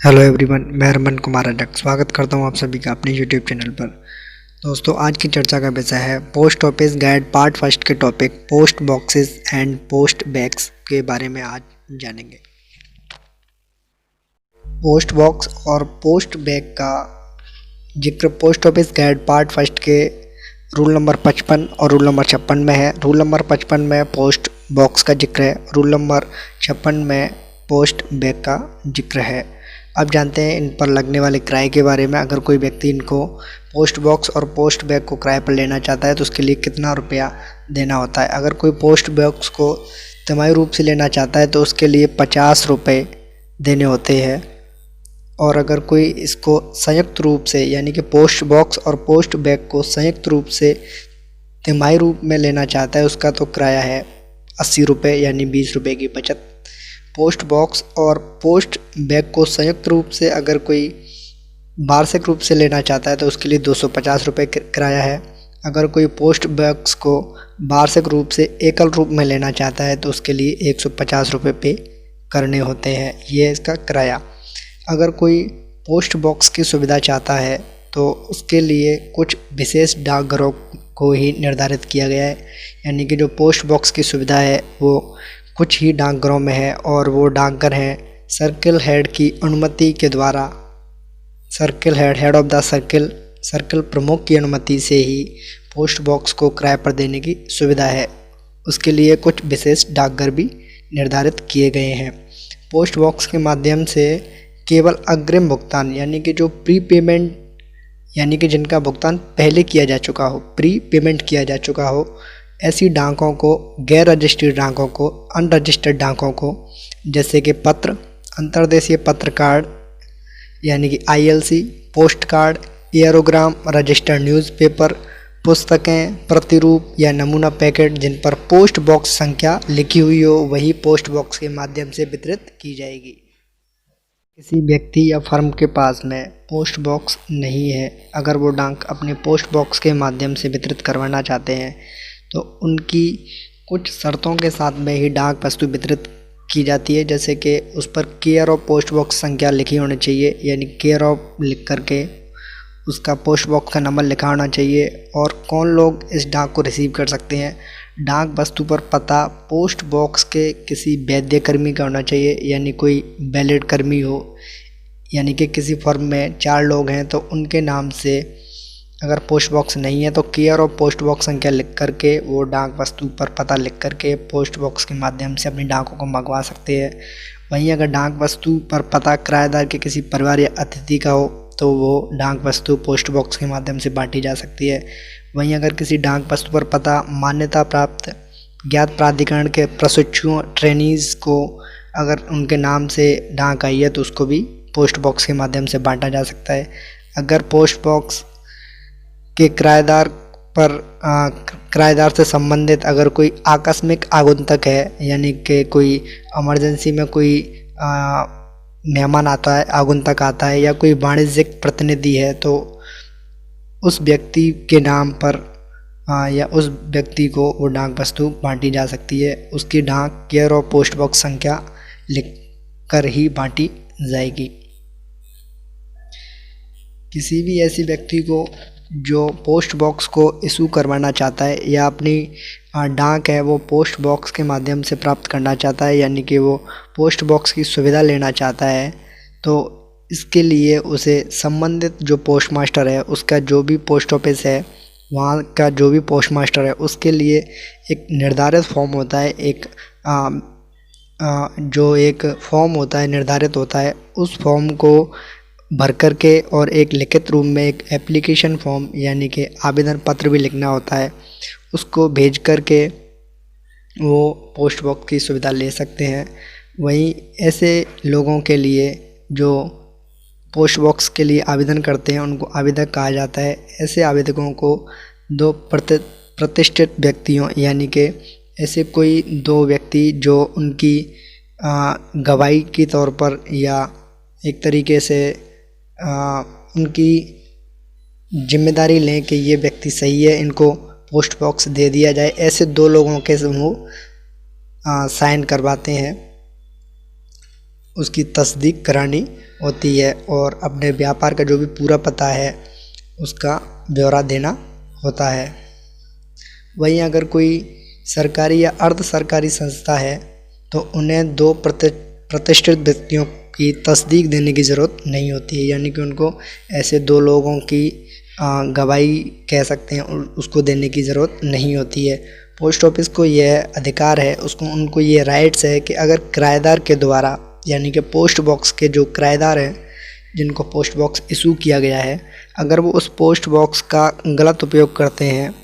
Hello everyone, मैं रमन कुमार अडक स्वागत करता हूं आप सभी का अपने यूट्यूब चैनल पर। दोस्तों, आज की चर्चा का विषय है post office guide part first के topic post boxes and post bags के बारे में आज जानेंगे। पोस्ट बॉक्स और पोस्ट बैग का जिक्र post office guide part first के रूल नंबर 55 और रूल नंबर 56 में है। रूल नंबर 55 में पोस्ट बॉक्स का जिक्र है, रूल नंबर 56 में पोस्ट बैग का जिक्र है। अब जानते हैं इन पर लगने वाले किराए के बारे में। अगर कोई व्यक्ति इनको पोस्ट बॉक्स और पोस्ट बैग को किराए पर लेना चाहता है तो उसके लिए कितना रुपया देना होता है। अगर कोई पोस्ट बॉक्स को तिमाही रूप से लेना चाहता है तो उसके लिए 50 रुपये देने होते हैं, और अगर कोई इसको संयुक्त रूप से यानी कि पोस्ट बॉक्स और पोस्ट बैग को संयुक्त रूप से तिमाही रूप में लेना चाहता है उसका तो किराया है 80 रुपये, यानी 20 रुपये की बचत। पोस्ट बॉक्स और पोस्ट बैग को संयुक्त रूप से अगर कोई वार्षिक रूप से लेना चाहता है तो उसके लिए 250 रुपये किराया है। अगर कोई पोस्ट बॉक्स को वार्षिक रूप से एकल रूप में लेना चाहता है तो उसके लिए 150 रुपये पे करने होते हैं, ये इसका किराया। अगर कोई पोस्ट बॉक्स की सुविधा चाहता है तो उसके लिए कुछ विशेष डाकघरों को ही निर्धारित किया गया है, यानी कि जो पोस्ट बॉक्स की सुविधा है वो कुछ ही डाकघरों में है, और वो डाकघर हैं सर्किल हेड की अनुमति के द्वारा। Circle head of the circle प्रमुख की अनुमति से ही पोस्ट बॉक्स को किराए पर देने की सुविधा है। उसके लिए कुछ विशेष डाकघर भी निर्धारित किए गए हैं। पोस्ट बॉक्स के माध्यम से केवल अग्रिम भुगतान यानी कि जो प्री पेमेंट यानी कि जिनका भुगतान पहले किया जा चुका हो, प्री पेमेंट किया जा चुका हो, ऐसी डाकों को, गैर रजिस्टर्ड डाकों को, अनरजिस्टर्ड डाकों को, जैसे कि पत्र, अंतर्देशीय पत्र कार्ड यानी कि ILC, post card, aerogram, registered newspaper, पुस्तकें, प्रतिरूप या नमूना पैकेट जिन पर पोस्ट बॉक्स संख्या लिखी हुई हो वही पोस्ट बॉक्स के माध्यम से वितरित की जाएगी। किसी व्यक्ति या फर्म के पास में पोस्ट बॉक्स नहीं है, अगर वो डाक अपने पोस्ट बॉक्स के माध्यम से वितरित करवाना चाहते हैं तो उनकी कुछ शर्तों के साथ में ही डाक वस्तु वितरित की जाती है, जैसे कि उस पर केयर ऑफ पोस्ट बॉक्स संख्या लिखी होनी चाहिए, यानी केयर ऑफ लिख करके उसका पोस्ट बॉक्स का नंबर लिखा होना चाहिए, और कौन लोग इस डाक को रिसीव कर सकते हैं। डाक वस्तु पर पता पोस्ट बॉक्स के किसी वैध कर्मी का होना चाहिए, यानी कोई वैलिड कर्मी हो, यानी कि किसी फर्म में 4 लोग हैं तो उनके नाम से अगर पोस्ट बॉक्स नहीं है तो केयर ऑफ पोस्ट बॉक्स संख्या लिख करके वो डाक वस्तु पर पता लिख करके पोस्ट बॉक्स के माध्यम से अपनी डाकों को मंगवा सकते हैं। वहीं अगर डाक वस्तु पर पता किराएदार के किसी परिवार या अतिथि का हो तो वो डाक वस्तु पोस्ट बॉक्स के माध्यम से बांटी जा सकती है। वहीं अगर किसी डाक वस्तु पर पता मान्यता प्राप्त ज्ञात प्राधिकरण के प्रशिक्षुओं, ट्रेनीज़ को अगर उनके नाम से डाक आई है तो उसको भी पोस्ट बॉक्स के माध्यम से बांटा जा सकता है। अगर पोस्ट बॉक्स के किराएदार से संबंधित अगर कोई आकस्मिक आगंतुक है, यानी कि कोई इमरजेंसी में कोई मेहमान आता है, आगंतुक आता है, या कोई वाणिज्यिक प्रतिनिधि है तो उस व्यक्ति के नाम पर या उस व्यक्ति को वो डाक वस्तु बांटी जा सकती है। उसकी डाक केयर ऑफ पोस्ट बॉक्स संख्या लिख कर ही बांटी जाएगी। किसी भी ऐसी व्यक्ति को जो पोस्ट बॉक्स को इशू करवाना चाहता है या अपनी डाक है वो पोस्ट बॉक्स के माध्यम से प्राप्त करना चाहता है, यानी कि वो पोस्ट बॉक्स की सुविधा लेना चाहता है, तो इसके लिए उसे संबंधित जो पोस्ट मास्टर है, उसका जो भी पोस्ट ऑफिस है वहाँ का जो भी पोस्ट मास्टर है, उसके लिए एक निर्धारित फॉर्म होता है, जो एक फॉर्म होता है निर्धारित होता है, उस फॉर्म को भर कर के और एक लिखित रूप में एक एप्लीकेशन फॉर्म यानी कि आवेदन पत्र भी लिखना होता है, उसको भेज कर के वो पोस्ट बॉक्स की सुविधा ले सकते हैं। वहीं ऐसे लोगों के लिए जो पोस्ट बॉक्स के लिए आवेदन करते हैं उनको आवेदक कहा जाता है। ऐसे आवेदकों को 2 प्रतिष्ठित व्यक्तियों यानी कि ऐसे कोई 2 व्यक्ति जो उनकी गवाही के तौर पर या एक तरीके से उनकी जिम्मेदारी लें कि ये व्यक्ति सही है, इनको पोस्ट बॉक्स दे दिया जाए, ऐसे 2 लोगों के समूह साइन करवाते हैं। उसकी तस्दीक करानी होती है और अपने व्यापार का जो भी पूरा पता है उसका ब्यौरा देना होता है। वहीं अगर कोई सरकारी या अर्ध सरकारी संस्था है तो उन्हें दो प्रतिष्ठित व्यक्तियों की तस्दीक देने की ज़रूरत नहीं होती है, यानी कि उनको ऐसे दो लोगों की गवाही कह सकते हैं उसको देने की ज़रूरत नहीं होती है। पोस्ट ऑफिस को यह अधिकार है, उनको ये राइट्स है कि अगर किराएदार के द्वारा, यानी कि पोस्ट बॉक्स के जो किराएदार हैं जिनको पोस्ट बॉक्स इशू किया गया है, अगर वो उस पोस्ट बॉक्स का गलत उपयोग करते हैं,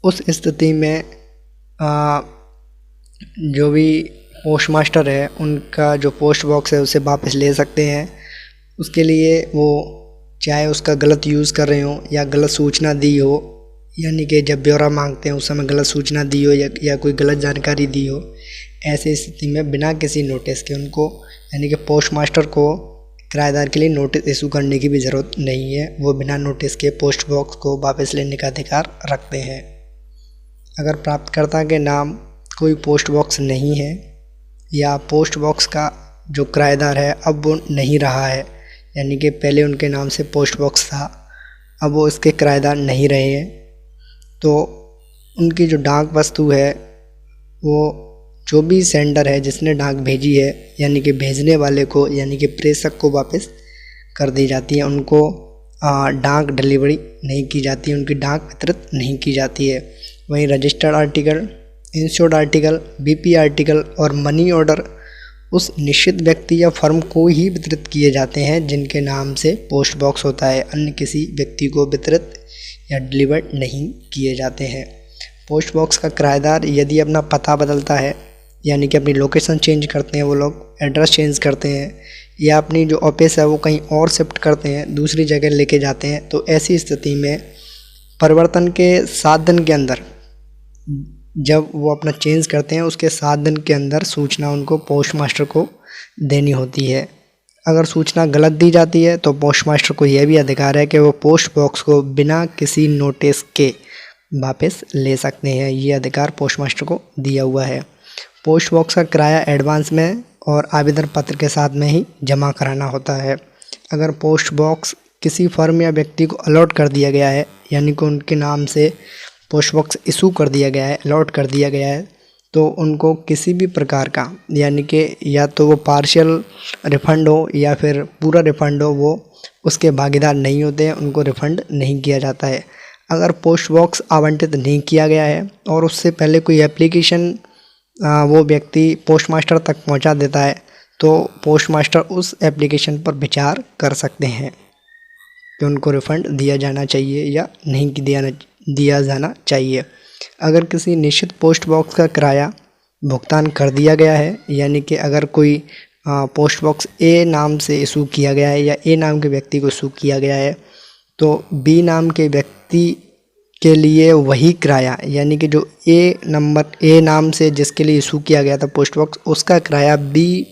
उस स्थिति में जो भी पोस्ट मास्टर है उनका जो पोस्ट बॉक्स है उसे वापस ले सकते हैं। उसके लिए वो चाहे उसका गलत यूज़ कर रहे हो या गलत सूचना दी हो, यानी कि जब ब्यौरा मांगते हैं उस समय गलत सूचना दी हो या कोई गलत जानकारी दी हो, ऐसी स्थिति में बिना किसी नोटिस के उनको, यानी कि पोस्ट मास्टर को किराएदार के लिए नोटिस इशू करने की भी ज़रूरत नहीं है। वो बिना नोटिस के पोस्ट बॉक्स को वापस लेने का अधिकार रखते हैं। अगर प्राप्तकर्ता के नाम कोई पोस्ट बॉक्स नहीं है या पोस्ट बॉक्स का जो किराएदार है अब वो नहीं रहा है, यानी कि पहले उनके नाम से पोस्ट बॉक्स था, अब वो इसके किराएदार नहीं रहे हैं, तो उनकी जो डाक वस्तु है वो जो भी सेंडर है जिसने डाक भेजी है, यानी कि भेजने वाले को, यानी कि प्रेषक को वापस कर दी जाती है। उनको डाक डिलीवरी नहीं की जाती है, उनकी डाक वितरित नहीं की जाती है। वहीं registered article, insured article, BP article और मनी ऑर्डर उस निश्चित व्यक्ति या फर्म को ही वितरित किए जाते हैं जिनके नाम से पोस्ट बॉक्स होता है, अन्य किसी व्यक्ति को वितरित या डिलीवर्ड नहीं किए जाते हैं। पोस्ट बॉक्स का किराएदार यदि अपना पता बदलता है, यानी कि अपनी लोकेशन चेंज करते हैं, वो लोग एड्रेस चेंज करते हैं या अपनी जो ऑफिस है वो कहीं और शिफ्ट करते हैं, दूसरी जगह लेके जाते हैं, तो ऐसी स्थिति में परिवर्तन के 7 दिन के अंदर, जब वो अपना चेंज करते हैं उसके 7 दिन के अंदर सूचना उनको पोस्ट मास्टर को देनी होती है। अगर सूचना गलत दी जाती है तो पोस्ट मास्टर को यह भी अधिकार है कि वो पोस्ट बॉक्स को बिना किसी नोटिस के वापस ले सकते हैं। ये अधिकार पोस्ट मास्टर को दिया हुआ है। पोस्ट बॉक्स का किराया एडवांस में और आवेदन पत्र के साथ में ही जमा कराना होता है। अगर पोस्ट बॉक्स किसी फर्म या व्यक्ति को अलॉट कर दिया गया है, यानी कि उनके नाम से पोस्ट बॉक्स इशू कर दिया गया है, अलॉट कर दिया गया है, तो उनको किसी भी प्रकार का, यानी कि या तो वो पार्शियल रिफ़ंड हो या फिर पूरा रिफ़ंड हो, वो उसके भागीदार नहीं होते हैं, उनको रिफ़ंड नहीं किया जाता है। अगर पोस्ट बॉक्स आवंटित नहीं किया गया है और उससे पहले कोई एप्लीकेशन वो व्यक्ति पोस्ट मास्टर तक पहुंचा देता है, तो पोस्ट मास्टर उस एप्लीकेशन पर विचार कर सकते हैं कि उनको रिफ़ंड दिया जाना चाहिए या नहीं दिया जाना चाहिए। अगर किसी निश्चित पोस्ट बॉक्स का किराया भुगतान कर दिया गया है, यानी कि अगर कोई पोस्ट बॉक्स ए नाम से इशू किया गया है या ए नाम के व्यक्ति को इशू किया गया है, तो बी नाम के व्यक्ति के लिए वही किराया, यानी कि जो ए नाम से जिसके लिए इशू किया गया था पोस्ट बॉक्स, उसका किराया बी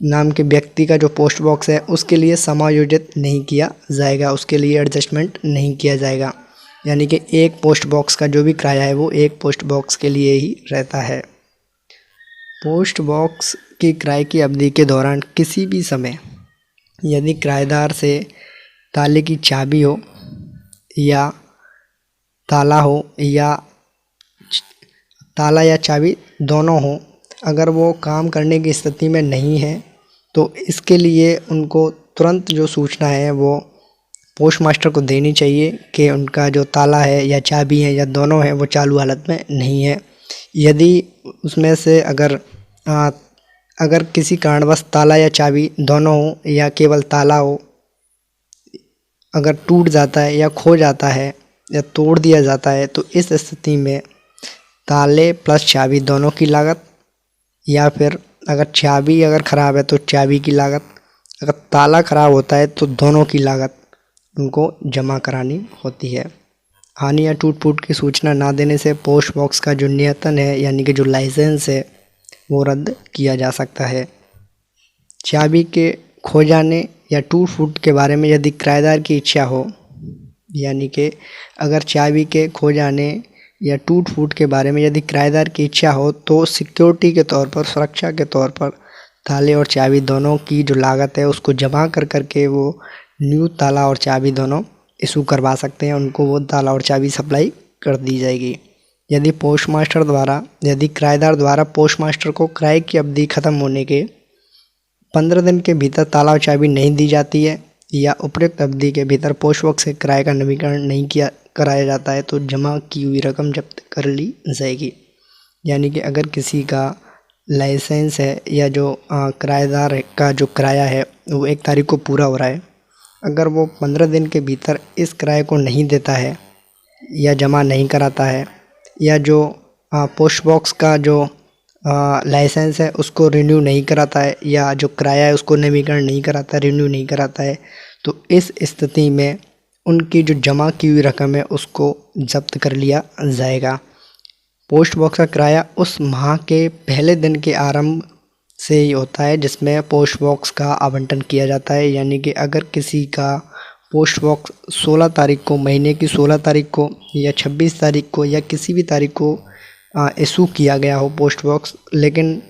नाम के व्यक्ति का जो पोस्ट बॉक्स है उसके लिए समायोजित नहीं किया जाएगा, उसके लिए एडजस्टमेंट नहीं किया जाएगा। यानी कि एक पोस्ट बॉक्स का जो भी किराया है वो एक पोस्ट बॉक्स के लिए ही रहता है। पोस्ट बॉक्स की किराए की अवधि के दौरान किसी भी समय यदि किराएदार से ताले की चाबी हो या ताला हो या ताला या चाबी दोनों हो, अगर वो काम करने की स्थिति में नहीं है तो इसके लिए उनको तुरंत जो सूचना है वो पोस्ट मास्टर को देनी चाहिए कि उनका जो ताला है या चाबी है या दोनों है वो चालू हालत में नहीं है। यदि उसमें से अगर किसी कारणवश ताला या चाबी दोनों हो या केवल ताला हो, अगर टूट जाता है या खो जाता है या तोड़ दिया जाता है, तो इस स्थिति में ताले प्लस चाबी दोनों की लागत, या फिर अगर चाबी अगर ख़राब है तो चाबी की लागत, अगर ताला ख़राब होता है तो दोनों की लागत उनको जमा करानी होती है। हानि या टूट फूट की सूचना ना देने से पोस्ट बॉक्स का जो नियंत्रण है, यानी कि जो लाइसेंस है, वो रद्द किया जा सकता है। चाबी के खो जाने या टूट फूट के बारे में यदि किराएदार की इच्छा हो, यानी कि अगर चाबी के खो जाने या टूट फूट के बारे में यदि किराएदार की इच्छा हो तो सिक्योरिटी के तौर पर, सुरक्षा के तौर पर ताले और चाबी दोनों की जो लागत है उसको जमा कर करके वो न्यू ताला और चाबी दोनों इशू करवा सकते हैं, उनको वो ताला और चाबी सप्लाई कर दी जाएगी। यदि किराएदार द्वारा पोस्ट मास्टर को किराए की अवधि खत्म होने के 15 दिन के भीतर ताला और चाबी नहीं दी जाती है या उपयुक्त अवधि के भीतर पोस्ट बॉक्स से किराए का नवीनीकरण नहीं कराया जाता है तो जमा की हुई रकम जब्त कर ली जाएगी। यानी कि अगर किसी का लाइसेंस है या जो किराएदार का जो किराया है वो 1 तारीख को पूरा हो रहा है, अगर वो 15 दिन के भीतर इस किराए को नहीं देता है या जमा नहीं कराता है या जो पोस्ट बॉक्स का जो लाइसेंस है उसको रिन्यू नहीं कराता है या जो किराया है उसको नवीनीकरण नहीं कराता, रिन्यू नहीं कराता है, तो इस स्थिति में उनकी जो जमा की हुई रकम है उसको जब्त कर लिया जाएगा। पोस्ट बॉक्स का किराया उस माह के पहले दिन के आरंभ से ही होता है जिसमें पोस्ट बॉक्स का आवंटन किया जाता है। यानी कि अगर किसी का पोस्ट बॉक्स 16 तारीख को, महीने की 16 तारीख को या 26 तारीख को या किसी भी तारीख को इशू किया गया हो पोस्ट बॉक्स, लेकिन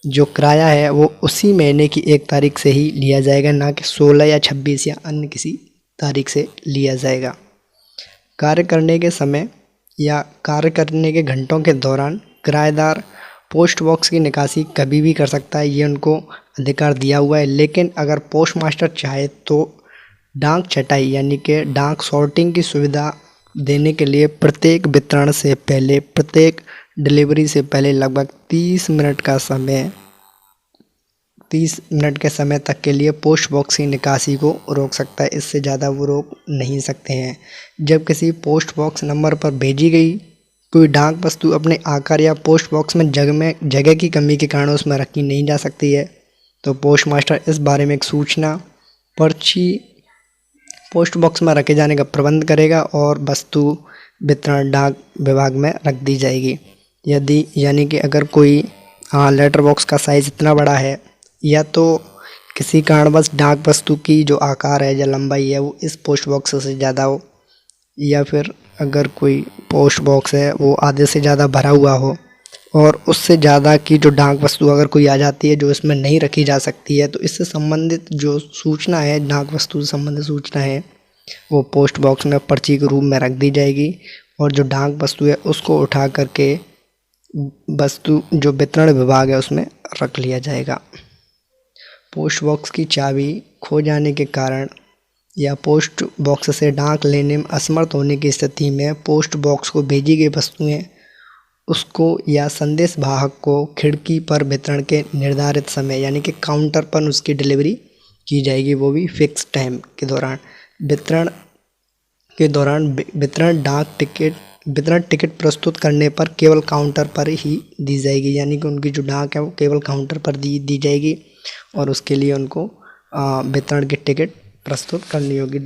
जो किराया है वो उसी महीने की 1 तारीख से ही लिया जाएगा, ना कि 16 या 26 या अन्य किसी तारीख से लिया जाएगा। कार्य करने के समय या कार्य करने के घंटों के दौरान किराएदार पोस्ट बॉक्स की निकासी कभी भी कर सकता है, ये उनको अधिकार दिया हुआ है। लेकिन अगर पोस्ट मास्टर चाहे तो डाक छटाई यानी कि डाक सॉर्टिंग की सुविधा देने के लिए प्रत्येक वितरण से पहले, प्रत्येक डिलीवरी से पहले लगभग 30 मिनट के समय तक के लिए पोस्ट बॉक्स की निकासी को रोक सकता है। इससे ज़्यादा वो रोक नहीं सकते हैं। जब किसी पोस्ट बॉक्स नंबर पर भेजी गई कोई डाक वस्तु अपने आकार या पोस्ट बॉक्स में जगह की कमी के कारण उसमें रखी नहीं जा सकती है तो पोस्ट मास्टर इस बारे में एक सूचना पर्ची पोस्ट बॉक्स में रखे जाने का प्रबंध करेगा और वस्तु वितरण डाक विभाग में रख दी जाएगी। यानी कि अगर कोई लेटर बॉक्स का साइज़ इतना बड़ा है या तो किसी कारणवश डाक वस्तु की जो आकार है या लंबाई है वो इस पोस्ट बॉक्स से ज़्यादा हो, या फिर अगर कोई पोस्ट बॉक्स है वो आधे से ज़्यादा भरा हुआ हो और उससे ज़्यादा की जो डाक वस्तु अगर कोई आ जाती है जो इसमें नहीं रखी जा सकती है, तो इससे संबंधित जो सूचना है, डाक वस्तु से संबंधित सूचना है, वो पोस्ट बॉक्स में पर्ची के रूप में रख दी जाएगी और जो डाक वस्तु है उसको उठा करके वस्तु जो वितरण विभाग है उसमें रख लिया जाएगा। पोस्ट बॉक्स की चाबी खो जाने के कारण या पोस्ट बॉक्स से डाक लेने में असमर्थ होने की स्थिति में पोस्ट बॉक्स को भेजी गई वस्तुएं उसको या संदेश वाहक को खिड़की पर वितरण के निर्धारित समय यानी कि काउंटर पर उसकी डिलीवरी की जाएगी, वो भी फिक्स टाइम के दौरान। वितरण टिकट प्रस्तुत करने पर केवल काउंटर पर ही दी जाएगी। यानी कि उनकी जो डाक है वो केवल काउंटर पर दी जाएगी और उसके लिए उनको वितरण की टिकट प्रस्तुत करनी होगी,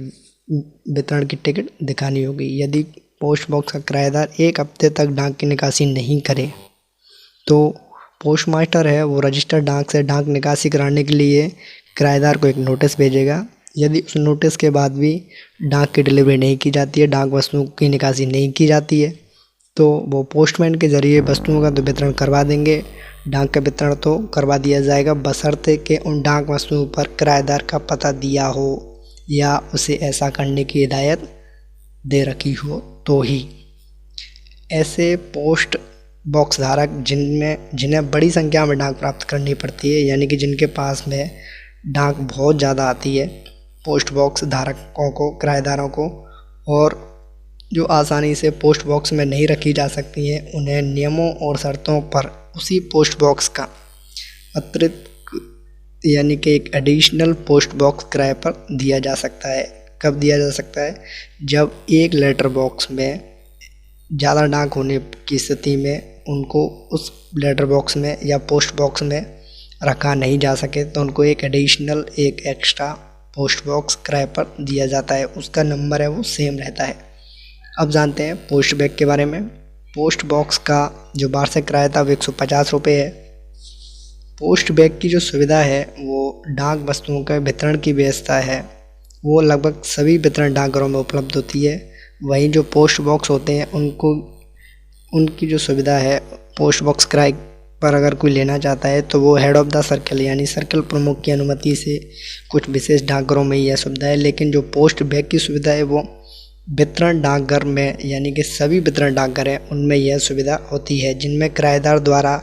वितरण की टिकट दिखानी होगी। यदि पोस्ट बॉक्स का किराएदार 1 हफ्ते तक डाक की निकासी नहीं करे तो पोस्ट मास्टर है वो रजिस्टर्ड डाक से डाक निकासी कराने के लिए किराएदार को एक नोटिस भेजेगा। यदि उस नोटिस के बाद भी डाक की डिलीवरी नहीं की जाती है, डाक वस्तुओं की निकासी नहीं की जाती है, तो वो पोस्टमैन के ज़रिए वस्तुओं का तो वितरण करवा देंगे, डाक का वितरण तो करवा दिया जाएगा, बशर्ते कि उन डाक वस्तुओं पर किराएदार का पता दिया हो या उसे ऐसा करने की हिदायत दे रखी हो तो ही। ऐसे पोस्ट बॉक्स धारक जिन्हें बड़ी संख्या में डाक प्राप्त करनी पड़ती है, यानी कि जिनके पास में डाक बहुत ज़्यादा आती है पोस्ट बॉक्स धारकों को, किराएदारों को, और जो आसानी से पोस्ट बॉक्स में नहीं रखी जा सकती हैं, उन्हें नियमों और शर्तों पर उसी पोस्ट बॉक्स का अतिरिक्त यानी कि एक एडिशनल पोस्ट बॉक्स किराए पर दिया जा सकता है। कब दिया जा सकता है? जब एक लेटर बॉक्स में ज़्यादा डाक होने की स्थिति में उनको उस लेटर बॉक्स में या पोस्ट बॉक्स में रखा नहीं जा सके तो उनको एक एडिशनल, एक एक्स्ट्रा पोस्ट बॉक्स किराए पर दिया जाता है। उसका नंबर है वो सेम रहता है। अब जानते हैं पोस्ट बैग के बारे में। पोस्ट बॉक्स का जो वार्षिक किराया था वो 150 रुपये है। पोस्ट बैग की जो सुविधा है वो डाक वस्तुओं के वितरण की व्यवस्था है, वो लगभग सभी वितरण डाकघरों में उपलब्ध होती है। वहीं जो पोस्ट बॉक्स होते हैं उनकी जो सुविधा है पोस्ट बॉक्स किराए पर अगर कोई लेना चाहता है तो वो हेड ऑफ द सर्कल यानी सर्कल प्रमुख की अनुमति से कुछ विशेष डाकघरों में यह सुविधा है। लेकिन जो पोस्ट बैग की सुविधा है वो वितरण डाकघर में यानी कि सभी वितरण डाकघर हैं उनमें यह सुविधा होती है, जिनमें किराएदार द्वारा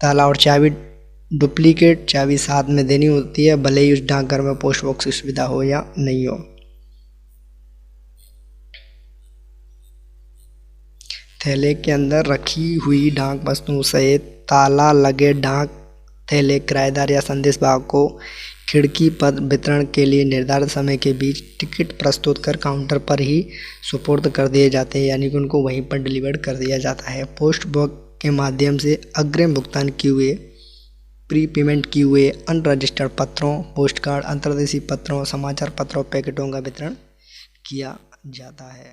ताला और चाबी डुप्लीकेट चाबी साथ में देनी होती है, भले ही उस डाकघर में पोस्ट बॉक्स की सुविधा हो या नहीं हो। थैले के अंदर रखी हुई डाक वस्तुओं सहित ताला लगे डाक थैले किराएदार या संदेश वाहक को खिड़की पर वितरण के लिए निर्धारित समय के बीच टिकट प्रस्तुत कर काउंटर पर ही सुपुर्द कर दिए जाते हैं, यानी कि उनको वहीं पर डिलीवर कर दिया जाता है। पोस्ट बॉक्स के माध्यम से अग्रिम भुगतान किए हुए, प्री पेमेंट किए हुए अनरजिस्टर्ड पत्रों, पोस्ट कार्ड, अंतर्देशीय पत्रों, समाचार पत्रों, पैकेटों का वितरण किया जाता है।